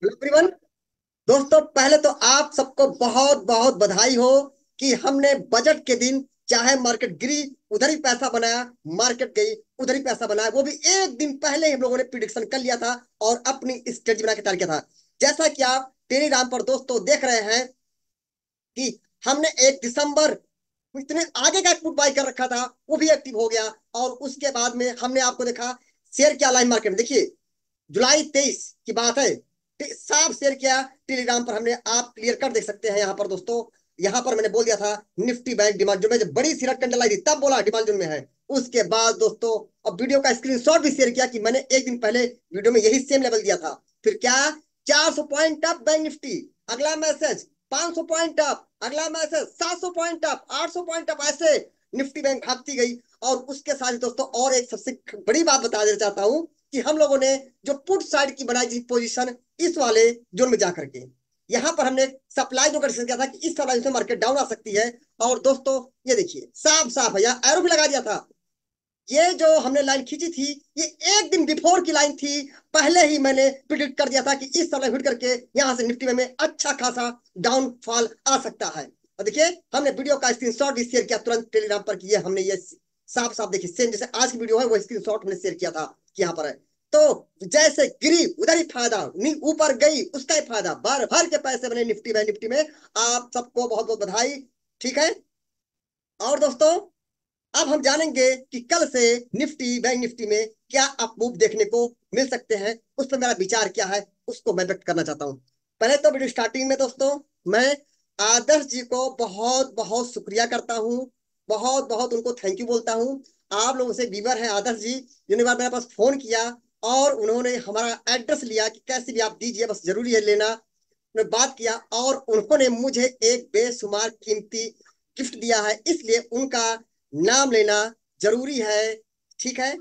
Hello everyone. दोस्तों, पहले तो आप सबको बहुत बहुत बधाई हो कि हमने बजट के दिन चाहे मार्केट गिरी उधर ही पैसा बनाया, मार्केट गई उधर ही पैसा बनाया। वो भी एक दिन पहले ही हम लोगों ने प्रिडिक्शन कर लिया था और अपनी स्ट्रेटजी बना के तैयार किया था। जैसा कि आप टेलीग्राम पर दोस्तों देख रहे हैं कि हमने 1 दिसंबर इतने आगे का पुट बाय कर रखा था, वो भी एक्टिव हो गया। और उसके बाद में हमने आपको देखा शेयर किया लाइन मार्केट में। देखिए, जुलाई 23 की बात है, साफ शेयर किया टेलीग्राम पर हमने। आप क्लियर कर देख सकते हैं यहाँ पर दोस्तों। यहाँ पर मैंने बोल दिया था निफ्टी बैंक डिमांड जोन में, जब बड़ी सी कैंडल आई थी तब बोला डिमांड जोन में है। उसके बाद दोस्तों अब वीडियो का स्क्रीनशॉट भी शेयर किया कि मैंने एक दिन पहले वीडियो में यही सेम लेवल दिया था। फिर क्या, 400 पॉइंट अप बैंक निफ्टी, अगला मैसेज 500 पॉइंट अप, अगला message 700 point up, 800 point up, ऐसे निफ्टी बैंक भागती गई। और उसके साथ दोस्तों और एक सबसे बड़ी बात बता देना चाहता हूं कि हम लोगों ने जो पुट साइड की बनाई थी पोजीशन इस वाले जोन में जाकर के, यहां पर हमने सप्लाई जो कर किया था कि इस सप्लाई से मार्केट डाउन आ सकती है। और दोस्तों ये देखिए साफ साफ है, यहाँ एरो भी लगा दिया था। ये जो हमने लाइन खींची थी, ये एक दिन बिफोर की लाइन थी। पहले ही मैंने प्रिडिक्ट कर दिया था कि इस समय हिट करके यहां से निफ्टी में अच्छा खासा डाउनफॉल आ सकता है। और देखिए हमने वीडियो का स्क्रीनशॉट भी शेयर किया तुरंत टेलीग्राम पर कि ये हमने ये साफ साफ देखिए सेम जैसे आज की वीडियो है वो स्क्रीनशॉट हमने शेयर किया था कि यहाँ पर है। तो जैसे गिरी उधर ही फायदा, ऊपर गई उसका ही फायदा, भर भर के पैसे बने निफ्टी में। निफ्टी में आप सबको बहुत बहुत बधाई। ठीक है। और दोस्तों अब हम जानेंगे कि कल से निफ्टी बैंक निफ्टी में क्या अप मूव देखने को मिल सकते हैं, उस पर मेरा विचार क्या है उसको मैं व्यक्त करना चाहता हूँ। पहले तो वीडियो स्टार्टिंग में दोस्तों मैं आदर्श जी को बहुत बहुत शुक्रिया करता हूँ, बहुत बहुत उनको थैंक यू बोलता हूँ। आप लोगों से बीवर है आदर्श जी, जिन्होंने बार मेरे पास फोन किया और उन्होंने हमारा एड्रेस लिया कि कैसे भी आप दीजिए, बस जरूरी है लेना। उन्होंने बात किया और उन्होंने मुझे एक बेशुमार कीमती गिफ्ट दिया है, इसलिए उनका नाम लेना जरूरी है। ठीक है।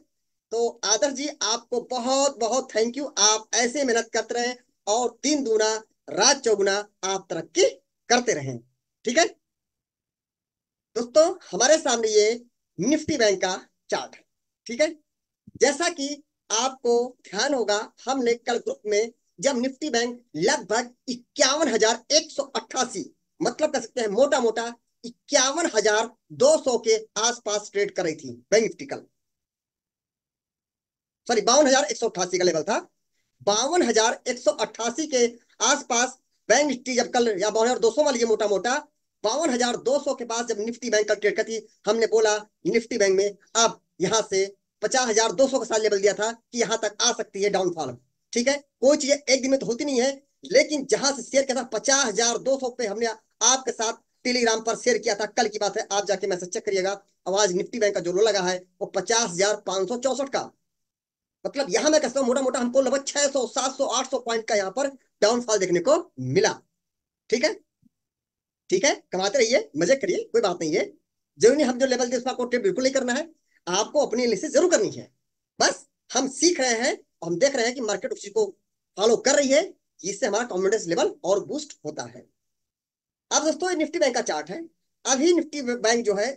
तो आदर्श जी आपको बहुत बहुत थैंक यू। आप ऐसे मेहनत करते रहें और दिन दूना रात चौगुना आप तरक्की करते रहें। ठीक है। दोस्तों हमारे सामने ये निफ्टी बैंक का चार्ट है। ठीक है। जैसा कि आपको ध्यान होगा, हमने कल ग्रुप में जब निफ्टी बैंक लगभग 51,188, मतलब कह सकते हैं मोटा मोटा 51,200 के आसपास ट्रेड कर रही थी बैंक निफ्टी कल। सॉरी, 52,188 का लेवल था। 52,188 के आसपास बैंक निफ्टी जब कल, या 52,200 वाली मोटा मोटा 52,200 के पास जब निफ्टी बैंक कल ट्रेड करती, हमने बोला निफ्टी बैंक में अब यहां से 50,200 का साथ लेवल दिया था कि यहां तक आ सकती है डाउनफॉल। ठीक है। कोई चीज एक दिन में तो होती नहीं है, लेकिन जहां से शेयर किया था 50,200 पे हमने आपके साथ टेलीग्राम पर शेयर किया था। कल की बात है, आप जाके मैसेज चेक करिएगा। आवाज निफ्टी बैंक का जो लो लगा है वो 50,564 का, मतलब यहां मैं कहता हूँ मोटा मोटा हमको लगभग 600 700 800 पॉइंट का यहाँ पर डाउनफॉल देखने को मिला। ठीक है। ठीक है, कमाते रहिए, मजे करिए, कोई बात नहीं है। जरूरी हम जो लेवल दे उस पर आपको ट्रेड बिल्कुल नहीं करना है, आपको अपनी एनालिसिस जरूर करनी है। बस हम सीख रहे हैं और हम देख रहे हैं कि मार्केट उसी को फॉलो कर रही है, इससे हमारा कॉन्फिडेंस लेवल और बूस्ट होता है। अब दोस्तों ये निफ्टी बैंक का चार्ट है। अभी निफ्टी बैंक जो है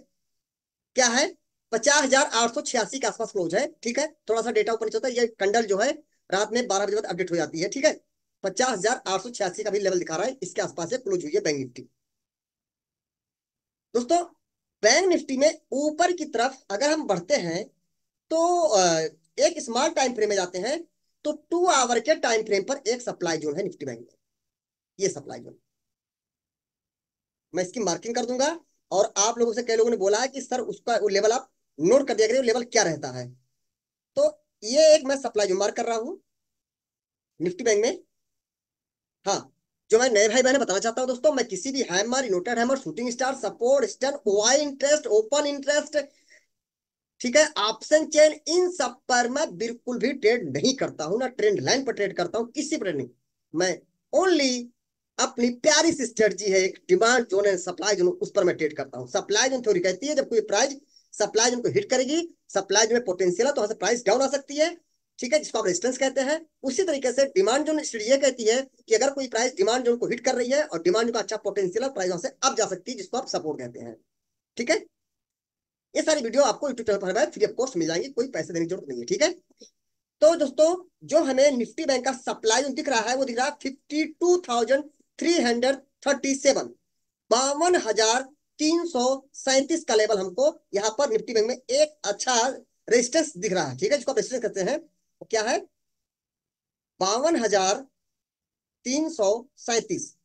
क्या है, 50,886 के आसपास क्लोज है। ठीक है। थोड़ा सा डेटा ऊपर नीचे होता है, ये कंडल जो है रात में 12 बजे बाद अपडेट हो जाती है। ठीक है। 50,886 का भी लेवल दिखा रहा है, इसके आसपास से क्लोज हुई है बैंक निफ्टी। दोस्तों बैंक निफ्टी में ऊपर की तरफ अगर हम बढ़ते हैं तो एक स्मॉल टाइम फ्रेम में जाते हैं तो 2 आवर के टाइम फ्रेम पर एक सप्लाई जोन है निफ्टी बैंक में। ये सप्लाई जोन मैं इसकी मार्किंग कर दूंगा। और आप लोगों से कई लोगों ने बोला है कि सर उसका वो लेवल आप नोट कर दिया करिए, लेवल क्या रहता है। तो ये एक मैं सप्लाई जो मार्क कर रहा हूँ निफ्टी बैंक में। हाँ, जो मैं नए भाई बहने बताना चाहता हूँ दोस्तों, मैं किसी भी hammer, united hammer, shooting star, support, stun, OI interest, open interest, ठीक है, ऑप्शन चेन, इन सब पर मैं बिल्कुल भी ट्रेड नहीं करता हूँ, ना ट्रेंड लाइन पर ट्रेड करता हूँ, किसी पर नहीं। मैं ओनली अपनी प्यारी सी स्ट्रेटजी है, एक डिमांड जोन है, सप्लाई जोन, उस पर मैं ट्रेड करता हूँ। सप्लाई जोन थ्योरी कहती है जब कोई प्राइस सप्लाई जोन को हिट करेगी, सप्लाई जोन में पोटेंशियल है तो वहां से प्राइस डाउन आ सकती है। ठीक है, जिसको आप रेजिस्टेंस कहते हैं। उसी तरीके से डिमांड जोन ये कहती है कि अगर कोई प्राइस डिमांड जोन को हिट कर रही है और डिमांड जोन का अच्छा पोटेंशियल है, प्राइस वहां से अप जा सकती है, जिसको आप सपोर्ट कहते हैं। ठीक है। ये सारी वीडियो आपको यूट्यूब चैनल पर फ्री ऑफ कॉस्ट मिल जाएंगी, कोई पैसे देने की जरूरत नहीं है। ठीक है। तो दोस्तों जो हमें निफ्टी बैंक का सप्लाई दिख रहा है वो दिख रहा है 52,337, 52,337 का लेवल हमको यहाँ पर निफ्टी बैंक में एक अच्छा रेजिस्टेंस दिख रहा है। ठीक है, जिसको आप रेजिस्टेंस कहते हैं वो क्या है, 52,337,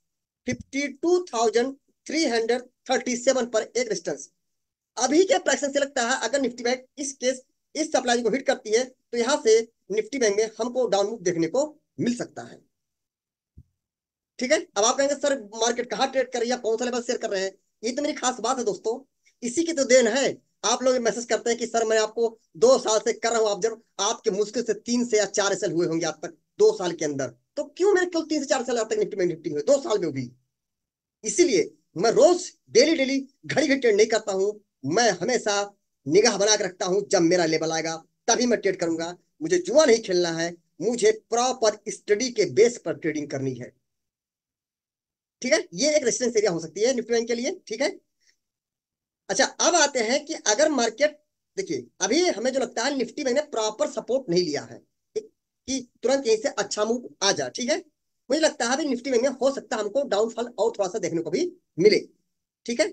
52,337 पर एक रेजिस्टेंस। अभी के प्राइस से लगता है अगर निफ्टी बैंक इस सप्लाई को हिट करती है तो यहाँ से निफ्टी बैंक में हमको डाउन मूव देखने को मिल सकता है। ठीक है, अब आप कहेंगे सर मार्केट कहाँ ट्रेड कर रही है, कौन सा लेवल शेयर कर रहे हैं, ये तो मेरी खास बात है दोस्तों, इसी की तो देन है। आप लोग मैसेज करते हैं कि सर मैं आपको 2 साल से कर रहा हूँ, आप जब आपके मुश्किल से 3 से या 4 साल हुए होंगे आज तक 2 साल के अंदर, तो क्यों मेरे केवल 3 से 4 साल आज तक निफ्टी हुए 2 साल में भी। इसीलिए मैं रोज डेली डेली घड़ी घड़ी ट्रेड नहीं करता हूं, मैं हमेशा निगाह बना के रखता हूं, जब मेरा लेवल आएगा तभी मैं ट्रेड करूंगा। मुझे जुआ नहीं खेलना है, मुझे प्रॉपर स्टडी के बेस पर ट्रेडिंग करनी है। ठीक है, ये एक रेजिस्टेंस एरिया हो सकती है निफ्टी बैंक के लिए। ठीक है, अच्छा अब आते हैं कि अगर मार्केट, देखिए अभी हमें जो लगता है निफ्टी बैंक ने प्रॉपर सपोर्ट नहीं लिया है कि तुरंत यहीं से अच्छा मूव आ जाए। ठीक है, मुझे लगता है अभी निफ्टी बैंक में हो सकता है हमको डाउनफॉल और थोड़ा सा देखने को भी मिले। ठीक है,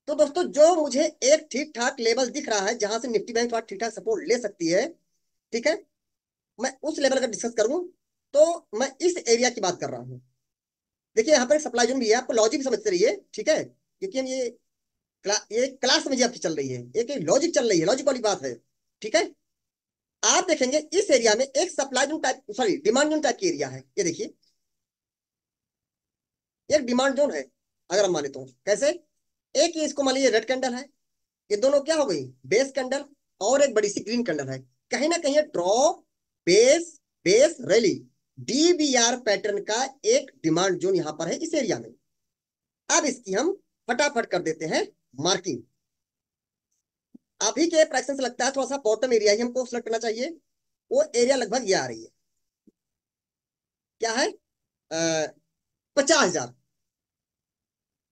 तो दोस्तों जो मुझे एक ठीक ठाक लेवल दिख रहा है जहां से निफ्टी बैंक थोड़ा ठीक ठाक सपोर्ट ले सकती है, ठीक है, मैं उस लेवल का डिस्कस करूं तो मैं इस एरिया की बात कर रहा हूं। देखिए यहाँ पर सप्लाई जोन भी है, आपको लॉजिक समझते रहिए। ठीक है, क्योंकि हम ये क्लास में आपकी चल रही है, एक लॉजिक चल रही है, लॉजिक वाली बात है। ठीक है, आप देखेंगे इस एरिया में एक supply zone type, sorry demand zone type की एरिया है। ये देखिए एक डिमांड जोन है, अगर हम माने तो कैसे, एक ही इसको मान लीजिए रेड कैंडल है, ये दोनों क्या हो गई, बेस कैंडल, और एक बड़ी सी ग्रीन कैंडल है, कहीं ना कहीं drop base base rally DBR pattern का एक डिमांड जोन यहां पर है इस एरिया में। अब इसकी हम फटाफट कर देते हैं मार्किंग। अभी के प्राइस से लगता है थोड़ा सा बॉटम एरिया ही हमको सेलेक्ट करना चाहिए। वो एरिया लगभग ये आ रही है, क्या है, 50,000।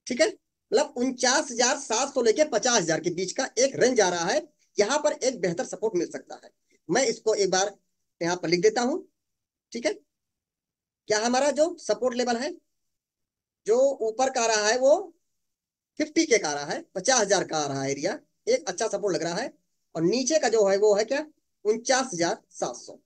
ठीक है, मतलब 49,700 लेके 50,000 के बीच का एक रेंज आ रहा है, यहाँ पर एक बेहतर सपोर्ट मिल सकता है। मैं इसको एक बार यहाँ पर लिख देता हूं। ठीक है, क्या हमारा जो सपोर्ट लेवल है जो ऊपर का आ रहा है वो 50K का आ रहा है, 50,000 का आ रहा है एरिया, एक अच्छा सपोर्ट लग रहा है। और नीचे का जो है वो है क्या, 49,700।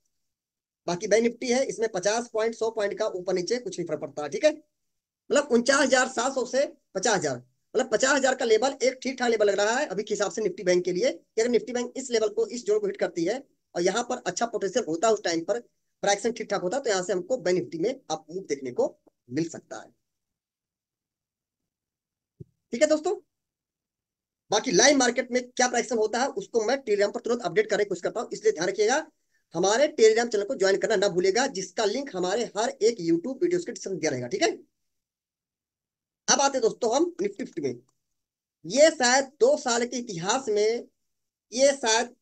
बाकी बैंक निफ्टी है, इसमें 50 पॉइंट 100 पॉइंट का ऊपर नीचे कुछ नहीं फर्क पड़ता है। ठीक है, मतलब 49,700 से 50,000, मतलब 50,000 का लेवल एक ठीक ठाक लेवल लग रहा है अभी के हिसाब से निफ्टी बैंक के लिए, कि अगर निफ्टी बैंक इस लेवल को, इस जोन को हिट करती है और यहाँ पर अच्छा पोटेंशियल होता है, उस टाइम पर प्राइस ठीक ठाक होता है, तो यहाँ से हमको बैंक निफ्टी में अप मूव देखने को मिल सकता है। ठीक है दोस्तों, बाकी लाइव मार्केट में क्या प्राइस होता है उसको मैं टेलीग्राम पर तुरंत अपडेट करने की कोशिश करता हूँ, इसलिए ध्यान रखिएगा हमारे टेलीग्राम चैनल को ज्वाइन करना ना भूलेगा, जिसका लिंक हमारे हर एक यूट्यूब वीडियो के डिस्क्रिप्शन दिया रहेगा। ठीक है, अब आते दोस्तों हम निफ्टी फिफ्टी में। ये शायद 2 साल के इतिहास में ये शायद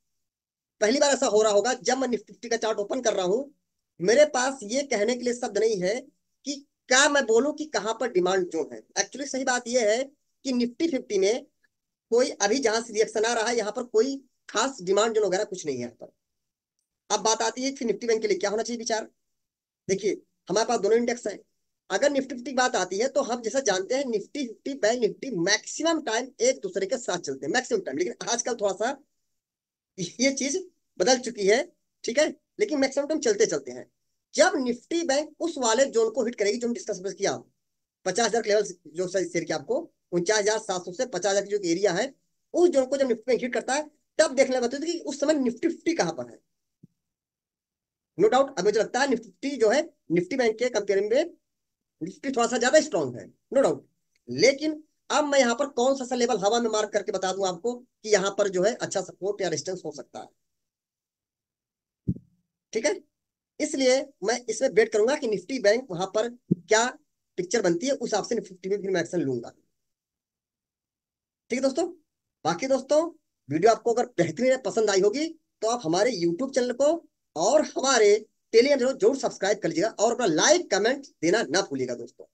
पहली बार ऐसा हो रहा होगा जब मैं निफ्टी फिफ्टी का चार्ट ओपन कर रहा हूं, मेरे पास ये कहने के लिए शब्द नहीं है कि क्या मैं बोलूं कि कहां पर डिमांड जोन है। एक्चुअली सही बात यह है कि निफ्टी फिफ्टी में कोई अभी जहां से रिएक्शन आ रहा है यहाँ पर कोई खास डिमांड जोन वगैरह कुछ नहीं है यहाँ पर। अब बात आती है कि निफ्टी बैंक के लिए क्या होना चाहिए विचार। देखिए हमारे पास दोनों इंडेक्स है, अगर निफ्टी फिफ्टी की बात आती है तो हम जैसा जानते हैं Nifty fifty bank Nifty maximum time एक दूसरे के साथ चलते हैं, मैक्सिमम टाइम, लेकिन आजकल थोड़ा सा ये चीज बदल चुकी है। ठीक है, लेकिन मैक्सिमम टाइम चलते चलते हैं। जब निफ्टी बैंक उस वाले जोन को हिट करेगी जो हम डिस्कस किया, 50,000 लेवल जो शेयर किया आपको, 49,700 से 50,000 की जो एरिया है, उस जोन को जब निफ्टी बैंक हिट करता है तब देखने बताते कि उस समय निफ्टी फिफ्टी कहां पर है। नो डाउट अब मुझे लगता है निफ्टी जो है निफ्टी बैंक के कंपेयर में निफ्टी थोड़ा सा ज्यादा स्ट्रॉन्ग है, नो डाउट। लेकिन अब मैं यहाँ पर कौन सा लेवल हवा में मार्क करके बता दूं आपको कि यहाँ पर जो है अच्छा सपोर्ट या रेजिस्टेंस हो सकता है। ठीक है, इसलिए मैं इसमें बेट करूंगा कि निफ्टी बैंक वहां पर क्या पिक्चर बनती है, उस हिसाब से निफ्टी में फिर मैं एक्शन लूंगा। ठीक है दोस्तों, बाकी दोस्तों वीडियो आपको अगर बेहतरीन पसंद आई होगी तो आप हमारे यूट्यूब चैनल को और हमारे टेलीग्राम चैनल जरूर सब्सक्राइब कर लीजिएगा और अपना लाइक कमेंट देना ना भूलिएगा दोस्तों।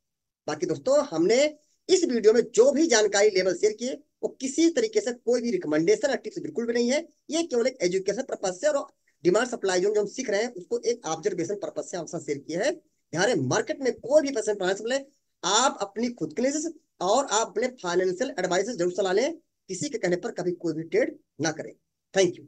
बाकी दोस्तों हमने इस वीडियो में जो भी जानकारी लेवल शेयर किए वो किसी तरीके से कोई भी रिकमेंडेशन या टिप्स बिल्कुल भी नहीं है, ये केवल एक एजुकेशन पर्पज से और डिमांड सप्लाई जो हम सीख रहे हैं उसको एक ऑब्जर्वेशन पर्पज से आपसे शेयर किया है। ध्यान रहे, मार्केट में कोई भी पैसे ट्रांसफर आप अपनी खुद के लिए और आप अपने फाइनेंशियल एडवाइजर जरूर सलाह लें। किसी के कहने पर कभी कोई भी ट्रेड ना करें। Thank you.